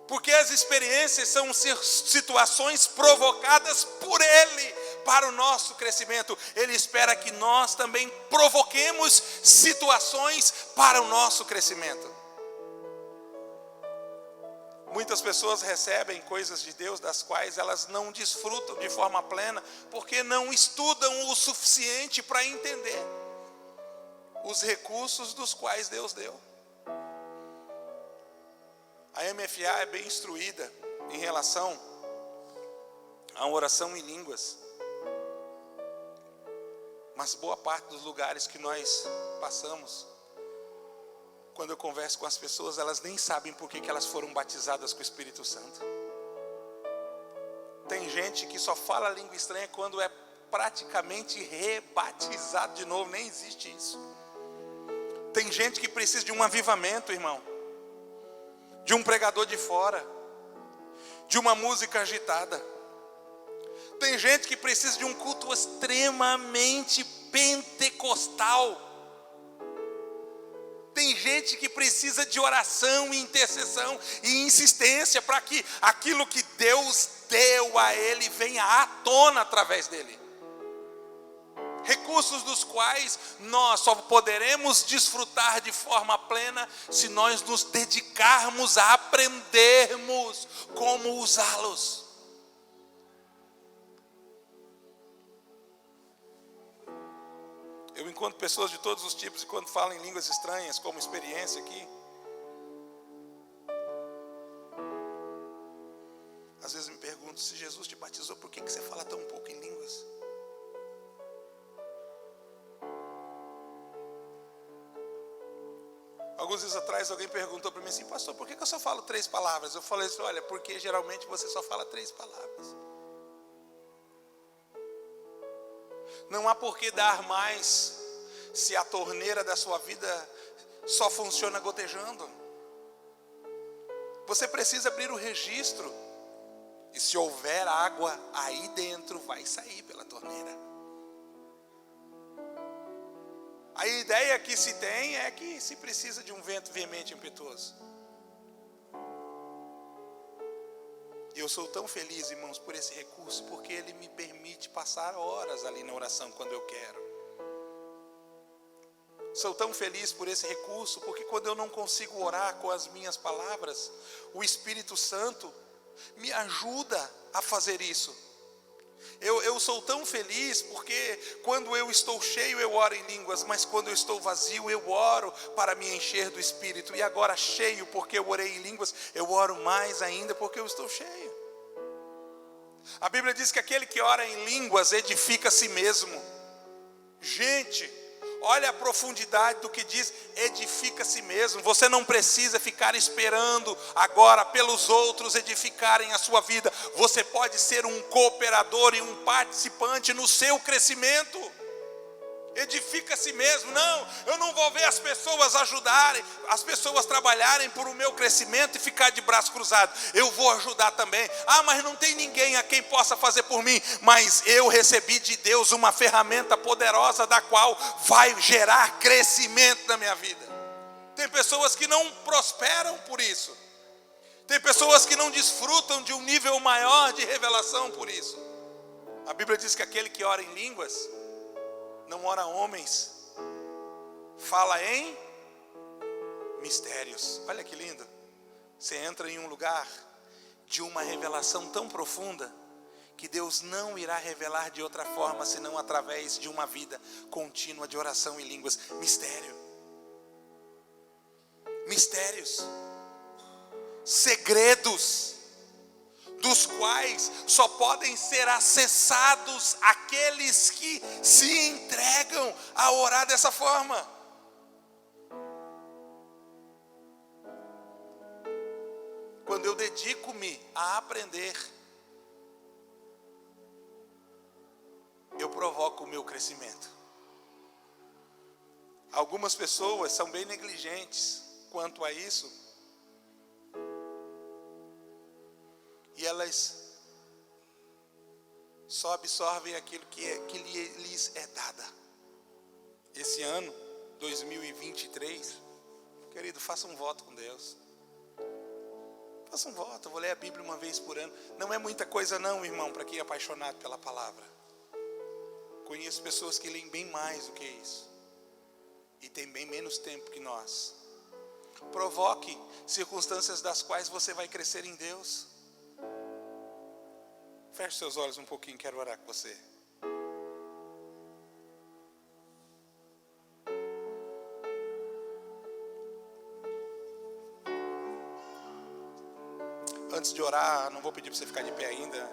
Porque as experiências são situações provocadas por Ele para o nosso crescimento. Ele espera que nós também provoquemos situações para o nosso crescimento. Muitas pessoas recebem coisas de Deus das quais elas não desfrutam de forma plena, porque não estudam o suficiente para entender os recursos dos quais Deus deu. A MFA é bem instruída em relação à oração em línguas. Mas boa parte dos lugares que nós passamos, quando eu converso com as pessoas, elas nem sabem por que elas foram batizadas com o Espírito Santo. Tem gente que só fala língua estranha quando é praticamente rebatizado de novo, nem existe isso. Tem gente que precisa de um avivamento, irmão, de um pregador de fora, de uma música agitada. Tem gente que precisa de um culto extremamente pentecostal. Tem gente que precisa de oração e intercessão e insistência para que aquilo que Deus deu a ele venha à tona através dele. Recursos dos quais nós só poderemos desfrutar de forma plena se nós nos dedicarmos a aprendermos como usá-los. Eu encontro pessoas de todos os tipos e quando falam em línguas estranhas, como experiência aqui, às vezes me pergunto, se Jesus te batizou, por que você fala tão pouco em línguas? alguns dias atrás alguém perguntou para mim assim: pastor, por que eu só falo 3 palavras? Eu falei assim: olha, porque geralmente você só fala 3 palavras. Não há por que dar mais se a torneira da sua vida só funciona gotejando. Você precisa abrir o registro. E se houver água aí dentro, vai sair pela torneira. A ideia que se tem é que se precisa de um vento veemente e impetuoso. E eu sou tão feliz, irmãos, por esse recurso, porque ele me permite passar horas ali na oração quando eu quero. Sou tão feliz por esse recurso, porque quando eu não consigo orar com as minhas palavras, o Espírito Santo me ajuda a fazer isso. Eu sou tão feliz porque quando eu estou cheio eu oro em línguas, mas quando eu estou vazio eu oro para me encher do Espírito. E agora cheio porque eu orei em línguas, eu oro mais ainda porque eu estou cheio. A Bíblia diz que aquele que ora em línguas edifica a si mesmo. Gente, olha a profundidade do que diz, edifica a si mesmo. Você não precisa ficar esperando agora pelos outros edificarem a sua vida. Você pode ser um cooperador e um participante no seu crescimento. Edifica a si mesmo. Não, eu não vou ver as pessoas ajudarem, as pessoas trabalharem por o meu crescimento e ficar de braço cruzado. Eu vou ajudar também. Mas não tem ninguém a quem possa fazer por mim. Mas eu recebi de Deus uma ferramenta poderosa da qual vai gerar crescimento na minha vida. Tem pessoas que não prosperam por isso. Tem pessoas que não desfrutam de um nível maior de revelação por isso. A Bíblia diz que aquele que ora em línguas não ora homens, fala em mistérios. Olha que lindo. Você entra em um lugar de uma revelação tão profunda que Deus não irá revelar de outra forma senão através de uma vida contínua de oração em línguas. Mistérios, segredos, dos quais só podem ser acessados aqueles que se entregam a orar dessa forma. Quando eu dedico-me a aprender, eu provoco o meu crescimento. Algumas pessoas são bem negligentes quanto a isso, e elas só absorvem aquilo que lhes é dada. Esse ano, 2023, querido, faça um voto com Deus. Faça um voto, eu vou ler a Bíblia uma vez por ano. Não é muita coisa não, irmão, para quem é apaixonado pela palavra. Conheço pessoas que leem bem mais do que isso. E tem bem menos tempo que nós. Provoque circunstâncias das quais você vai crescer em Deus. Feche seus olhos um pouquinho, quero orar com você. Antes de orar, não vou pedir para você ficar de pé ainda.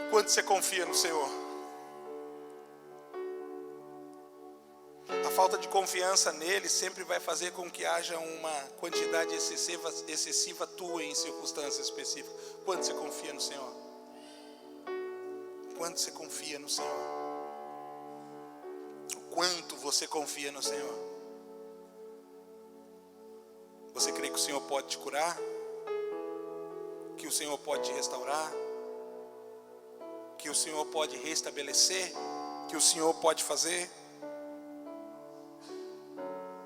Quanto você confia no Senhor? A falta de confiança nele sempre vai fazer com que haja uma quantidade excessiva tua em circunstâncias específicas. Quanto você confia no Senhor? Quanto você confia no Senhor? Quanto você confia no Senhor? Você crê que o Senhor pode te curar? Que o Senhor pode te restaurar? Que o Senhor pode restabelecer? Que o Senhor pode fazer?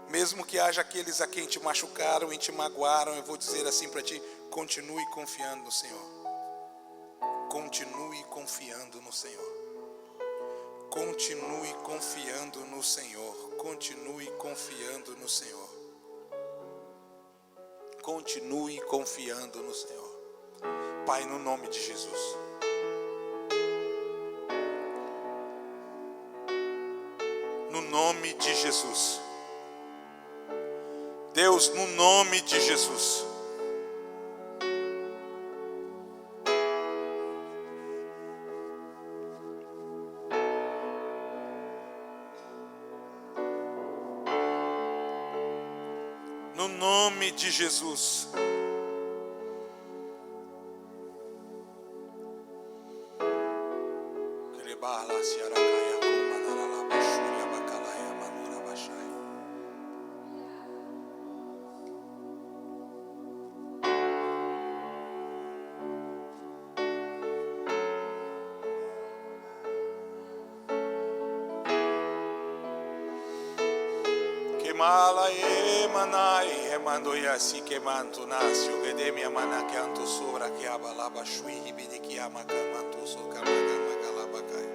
Mesmo que haja aqueles a quem te machucaram e te magoaram, eu vou dizer assim para ti: continue confiando no Senhor. Continue confiando no Senhor. Continue confiando no Senhor. Continue confiando no Senhor. Continue confiando no Senhor. Pai, no nome de Jesus. No nome de Jesus. Deus, no nome de Jesus. nome de Jesus. Mala e manai e mando yasi que manto nasio gedemia manake anto sobra que abalaba shui hibidi que amaka manto so kamaga magalabakai.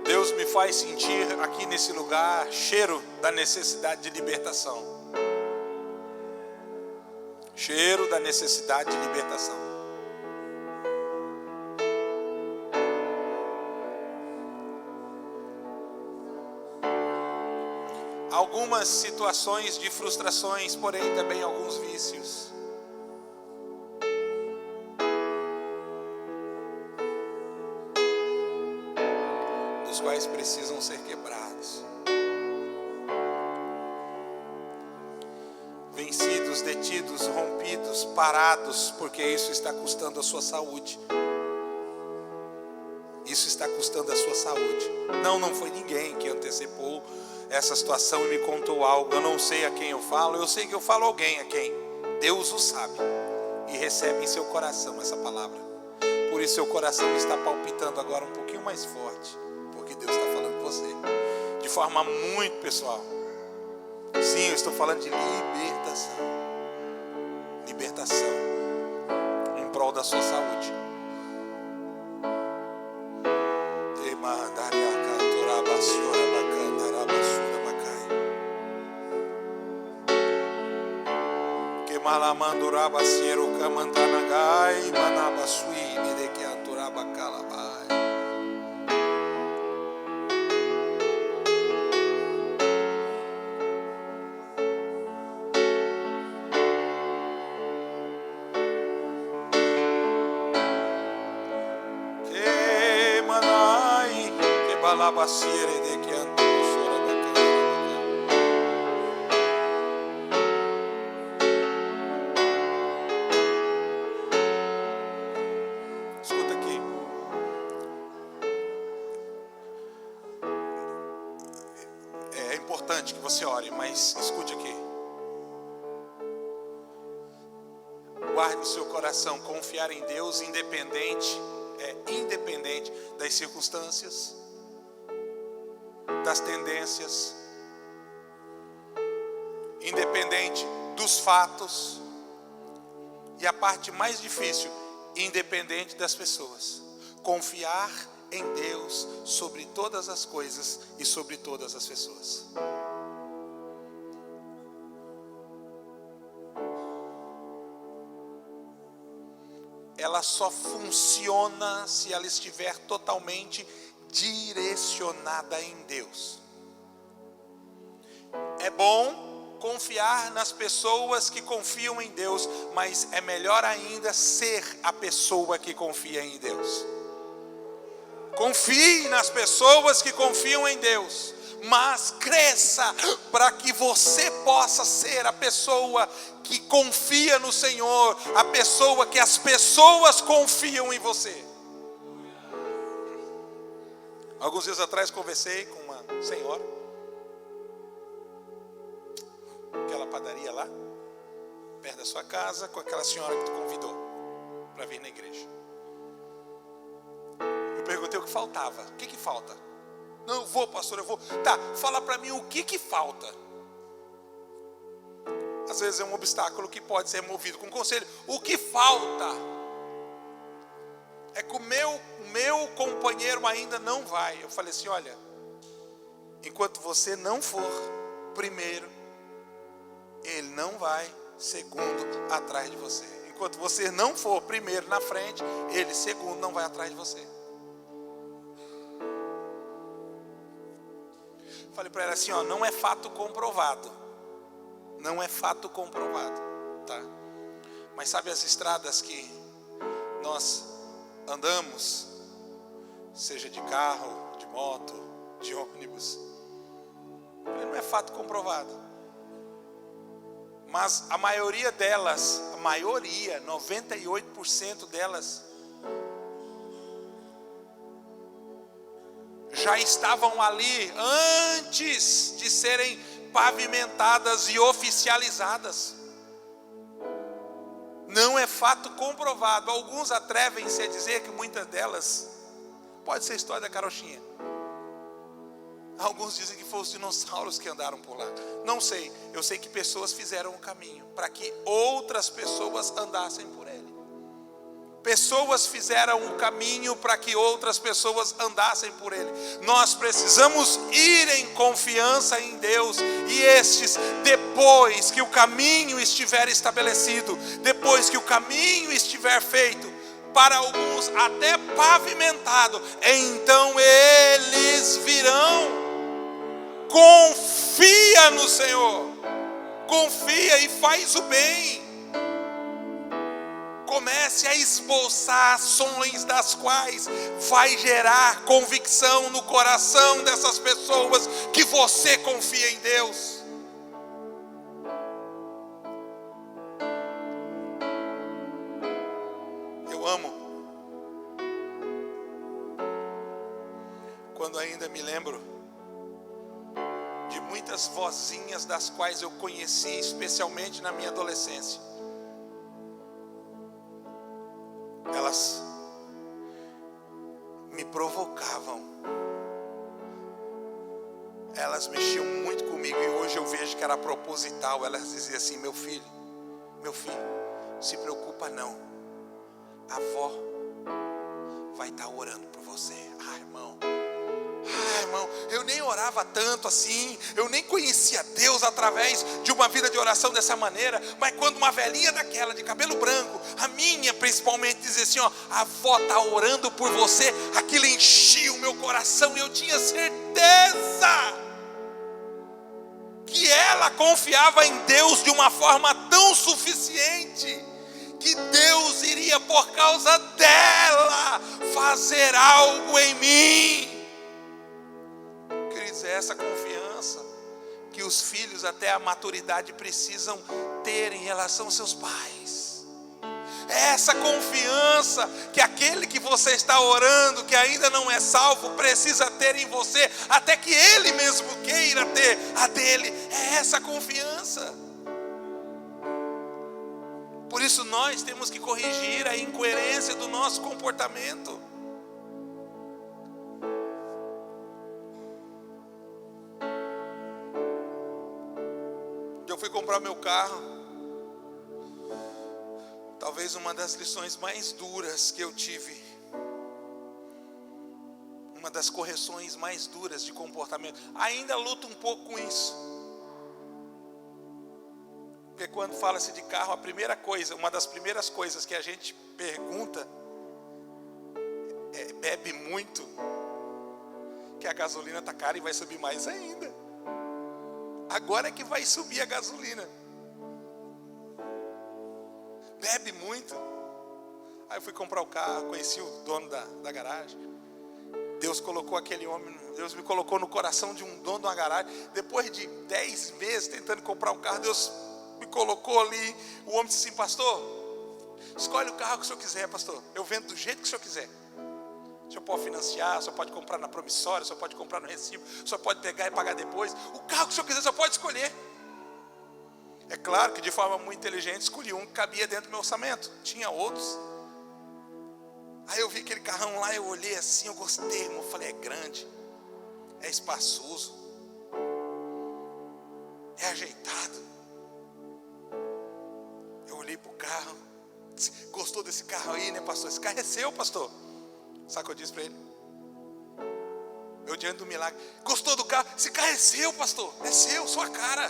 Deus me faz sentir aqui nesse lugar cheiro da necessidade de libertação. Cheiro da necessidade de libertação. Algumas situações de frustrações, porém também alguns vícios. Os quais precisam ser quebrados. Vencidos, detidos, rompidos, parados, porque isso está custando a sua saúde. Isso está custando a sua saúde. Não foi ninguém que antecipou essa situação e me contou algo. Eu não sei a quem eu falo, eu sei que eu falo a alguém a quem Deus o sabe e recebe em seu coração essa palavra. Por isso seu coração está palpitando agora um pouquinho mais forte. Deus está falando com você de forma muito pessoal. Sim, eu estou falando de libertação. Libertação em prol da sua saúde. Que malamanduraba siero camantanagai manabasui mideke anturaba calabai. Escuta aqui. É importante que você ore, mas escute aqui. Guarde no seu coração confiar em Deus independente das circunstâncias, das tendências, independente dos fatos, e a parte mais difícil, independente das pessoas. Confiar em Deus sobre todas as coisas e sobre todas as pessoas. Ela só funciona se ela estiver totalmente direcionada em Deus. É bom confiar nas pessoas que confiam em Deus, mas é melhor ainda ser a pessoa que confia em Deus. Confie nas pessoas que confiam em Deus, mas cresça para que você possa ser a pessoa que confia no Senhor, a pessoa que as pessoas confiam em você. Alguns dias atrás conversei com uma senhora, aquela padaria lá, perto da sua casa, com aquela senhora que te convidou para vir na igreja. Eu perguntei o que faltava. O que falta? Não, eu vou, pastor, eu vou. Tá, fala para mim o que falta. Às vezes é um obstáculo que pode ser removido com conselho. O que falta é que o meu companheiro ainda não vai. Eu falei assim, olha, enquanto você não for primeiro, ele não vai segundo atrás de você. enquanto você não for primeiro na frente, ele segundo não vai atrás de você. Falei para ela assim, ó, não é fato comprovado. Não é fato comprovado, tá? Mas sabe as estradas que nós andamos, seja de carro, de moto, de ônibus, não é fato comprovado. Mas a maioria delas, 98% delas, já estavam ali antes de serem pavimentadas e oficializadas. Não é fato comprovado. Alguns atrevem-se a dizer que muitas delas, pode ser história da carochinha. Alguns dizem que foram os dinossauros que andaram por lá. Não sei, eu sei que pessoas fizeram o caminho para que outras pessoas andassem por ele. Pessoas fizeram o caminho para que outras pessoas andassem por ele. Nós precisamos ir em confiança em Deus. E estes, depois que o caminho estiver estabelecido, depois que o caminho estiver feito, para alguns até pavimentado, então eles virão. Confia no Senhor. Confia e faz o bem. Comece a esboçar ações das quais vai gerar convicção no coração dessas pessoas que você confia em Deus. Eu amo quando ainda me lembro de muitas vozinhas das quais eu conheci, especialmente na minha adolescência. Elas me provocavam, elas mexiam muito comigo e hoje eu vejo que era proposital. Elas diziam assim: meu filho, se preocupa não, a avó vai estar orando por você. Irmão, eu nem orava tanto assim, eu nem conhecia Deus através de uma vida de oração dessa maneira, mas quando uma velhinha daquela, de cabelo branco, a minha principalmente, dizia assim, ó, a avó está orando por você, aquilo enchia o meu coração e eu tinha certeza que ela confiava em Deus de uma forma tão suficiente, que Deus iria por causa dela fazer algo em mim. É essa confiança que os filhos até a maturidade precisam ter em relação aos seus pais. É essa confiança que aquele que você está orando, que ainda não é salvo, precisa ter em você, até que ele mesmo queira ter a dele. É essa confiança. Por isso nós temos que corrigir a incoerência do nosso comportamento. Eu fui comprar meu carro, talvez uma das lições mais duras que eu tive, uma das correções mais duras de comportamento. Ainda luto um pouco com isso, porque quando fala-se de carro, a primeira coisa, uma das primeiras coisas que a gente pergunta é: bebe muito? Que a gasolina está cara e vai subir mais ainda. Agora é que vai subir a gasolina. Bebe muito? Aí eu fui comprar o carro, conheci o dono da garagem. Deus colocou aquele homem, Deus me colocou no coração de um dono de uma garagem. Depois de 10 meses tentando comprar um carro, Deus me colocou ali. O homem disse assim: pastor, escolhe o carro que o senhor quiser, pastor. Eu vendo do jeito que o senhor quiser. O senhor pode financiar, o senhor pode comprar na promissória, o senhor pode comprar no recibo, o senhor pode pegar e pagar depois. O carro que o senhor quiser, o senhor pode escolher. É claro que de forma muito inteligente escolhi um que cabia dentro do meu orçamento. Tinha outros. Aí eu vi aquele carrão lá, eu olhei assim, eu gostei, irmão. Eu falei: é grande, é espaçoso, é ajeitado. Eu olhei para o carro, disse: gostou desse carro aí, né, pastor? Esse carro é seu, pastor. Sabe o que eu disse para ele? Eu diante do milagre: gostou do carro? Esse carro é seu, pastor. É seu, sua cara.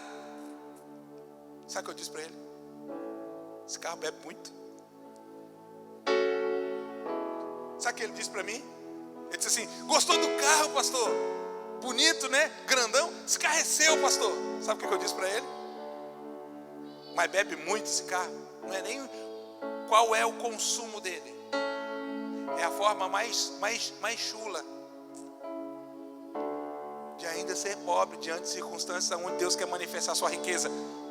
Sabe o que eu disse para ele? Esse carro bebe muito. Sabe o que ele disse para mim? Ele disse assim: gostou do carro, pastor? Bonito, né? Grandão. Esse carro é seu, pastor. Sabe o que eu disse para ele? Mas bebe muito esse carro. Não é nem qual é o consumo dele. É a forma mais chula de ainda ser pobre diante de circunstâncias onde Deus quer manifestar a sua riqueza.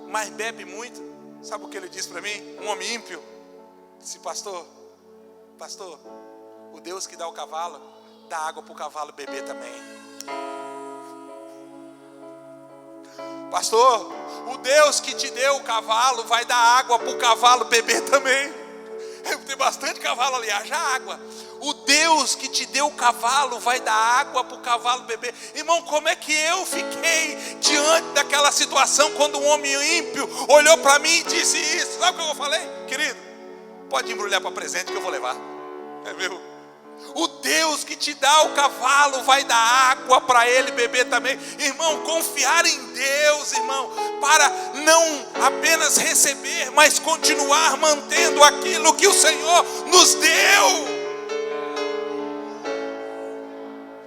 Mas bebe muito. Sabe o que ele disse para mim? Um homem ímpio. Disse: pastor, o Deus que dá o cavalo, dá água para o cavalo beber também. Pastor, o Deus que te deu o cavalo vai dar água para o cavalo beber também. Tem bastante cavalo ali, haja água. O Deus que te deu o cavalo vai dar água para o cavalo beber. Irmão, como é que eu fiquei diante daquela situação quando um homem ímpio olhou para mim e disse isso? Sabe o que eu falei? Querido, pode embrulhar para presente que eu vou levar. É meu. O Deus que te dá o cavalo vai dar água para ele beber também. Irmão, confiar em Deus, irmão, para não apenas receber, mas continuar mantendo aquilo que o Senhor nos deu.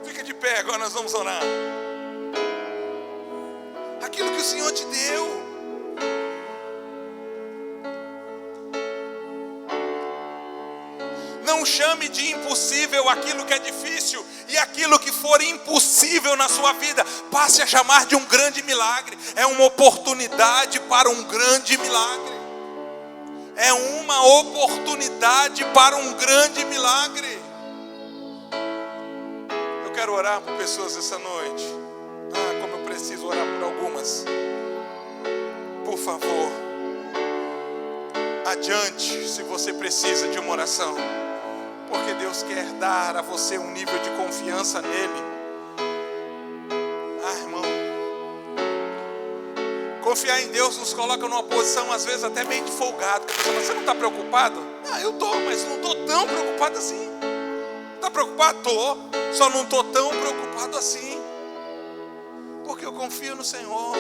Fica de pé, agora nós vamos orar. Aquilo que o Senhor te deu. Não chame de impossível aquilo que é difícil, e aquilo que for impossível na sua vida, passe a chamar de um grande milagre. É uma oportunidade para um grande milagre. É uma oportunidade para um grande milagre. Eu quero orar por pessoas essa noite. Como eu preciso orar por algumas. Por favor, adiante se você precisa de uma oração. Porque Deus quer dar a você um nível de confiança nele. Irmão, confiar em Deus nos coloca numa posição às vezes até meio de folgado. Você não está preocupado? Eu estou, mas não estou tão preocupado assim. Está preocupado? Estou, só não estou tão preocupado assim. Porque eu confio no Senhor.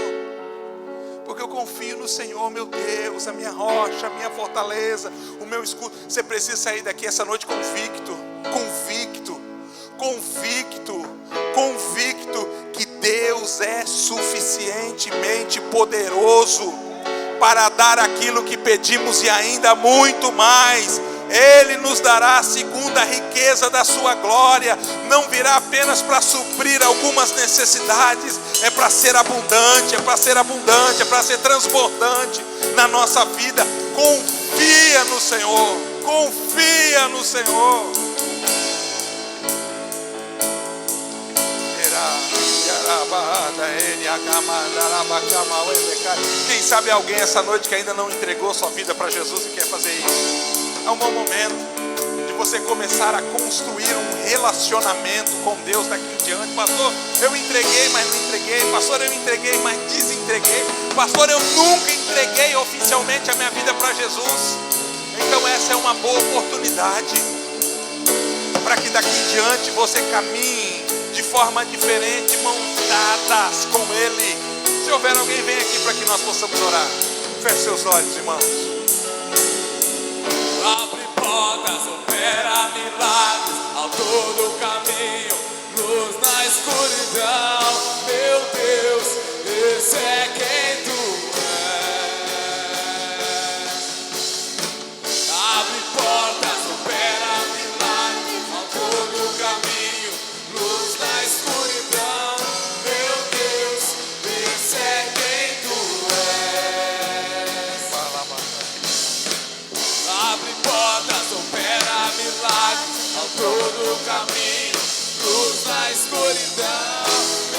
Porque eu confio no Senhor, meu Deus, a minha rocha, a minha fortaleza, o meu escudo. Você precisa sair daqui essa noite convicto que Deus é suficientemente poderoso para dar aquilo que pedimos e ainda muito mais. Ele nos dará segundo a riqueza da sua glória. Não virá apenas para suprir algumas necessidades. É para ser abundante, é para ser transbordante na nossa vida. Confia no Senhor. Confia no Senhor. Quem sabe alguém essa noite que ainda não entregou sua vida para Jesus e quer fazer isso? É um bom momento de você começar a construir um relacionamento com Deus daqui em diante. Pastor, eu entreguei, mas não entreguei. Pastor, eu entreguei, mas desentreguei. Pastor, eu nunca entreguei oficialmente a minha vida para Jesus. Então essa é uma boa oportunidade para que daqui em diante você caminhe de forma diferente, mãos dadas com Ele. Se houver alguém, vem aqui para que nós possamos orar. Feche seus olhos, irmãos. Abre portas, opera milagres ao todo o caminho, luz na escuridão. Meu Deus, esse é quem tu és. Abre portas, opera milagres ao todo o caminho, luz na escuridão. Meu Deus, esse é quem tu és. Abre portas, opera milagres ao todo o caminho, luz na escuridão.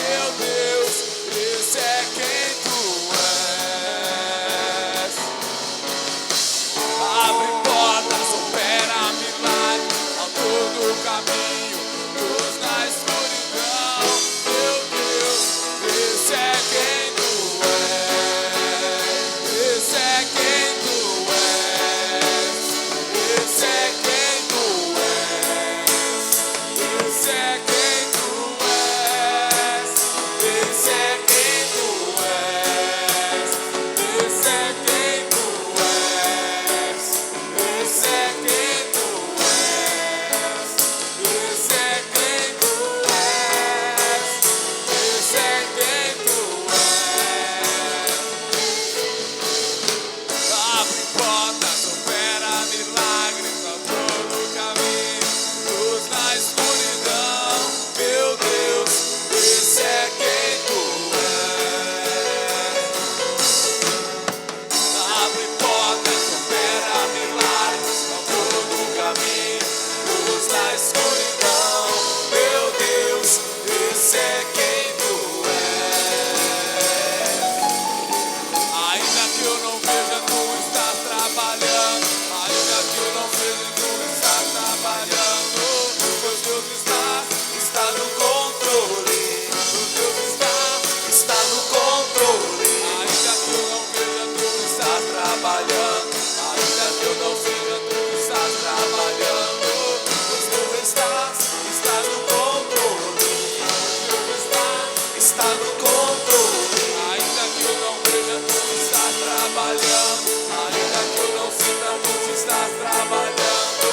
está no controle. Ainda que eu não veja, tu está trabalhando. Ainda que eu não sinta, tu está trabalhando.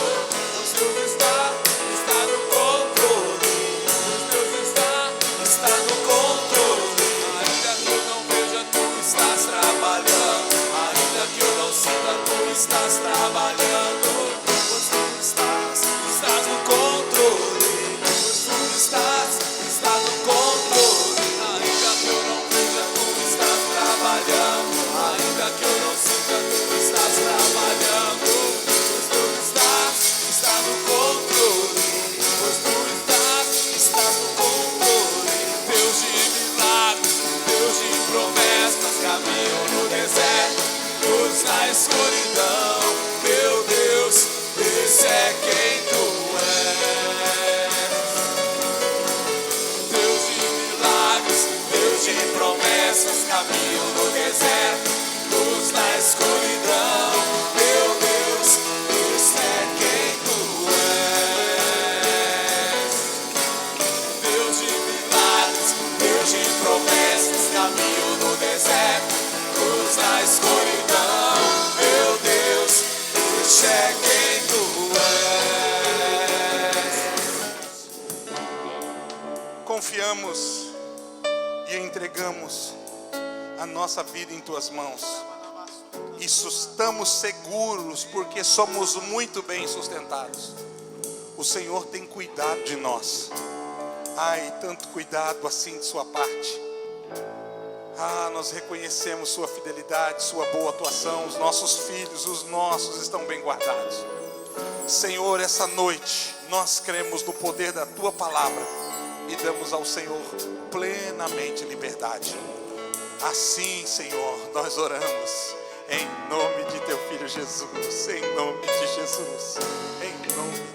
Pois Deus está no controle. Pois Deus está no controle. Ainda que eu não veja, tu estás trabalhando. Ainda que eu não sinta, tu estás trabalhando. Pois tu estás no controle. Pois tu estás no controle. Ainda que eu não veja, tu estás trabalhando. Ainda que eu não sinta, tu estás trabalhando. Pois tu estás no controle. Pois tu estás no controle. Deus de milagres, Deus de promessas, caminho no deserto, luz na escuridão. Meu Deus, esse é quem tu és. Deus de milagres, Deus de promessas, caminho no deserto, luz na escuridão. Meu Deus, esse é quem tu és. Deus de milagres, Deus de promessas, caminho no deserto, luz na escuridão. Meu Deus, esse é quem tu és. Confiamos e entregamos a nossa vida em tuas mãos. E estamos seguros porque somos muito bem sustentados. O Senhor tem cuidado de nós. Ai, tanto cuidado assim de sua parte. Nós reconhecemos sua fidelidade, sua boa atuação. Os nossos filhos, os nossos estão bem guardados. Senhor, essa noite nós cremos no poder da tua palavra e damos ao Senhor plenamente liberdade. Assim, Senhor, nós oramos em nome de teu Filho Jesus, em nome de Jesus, em nome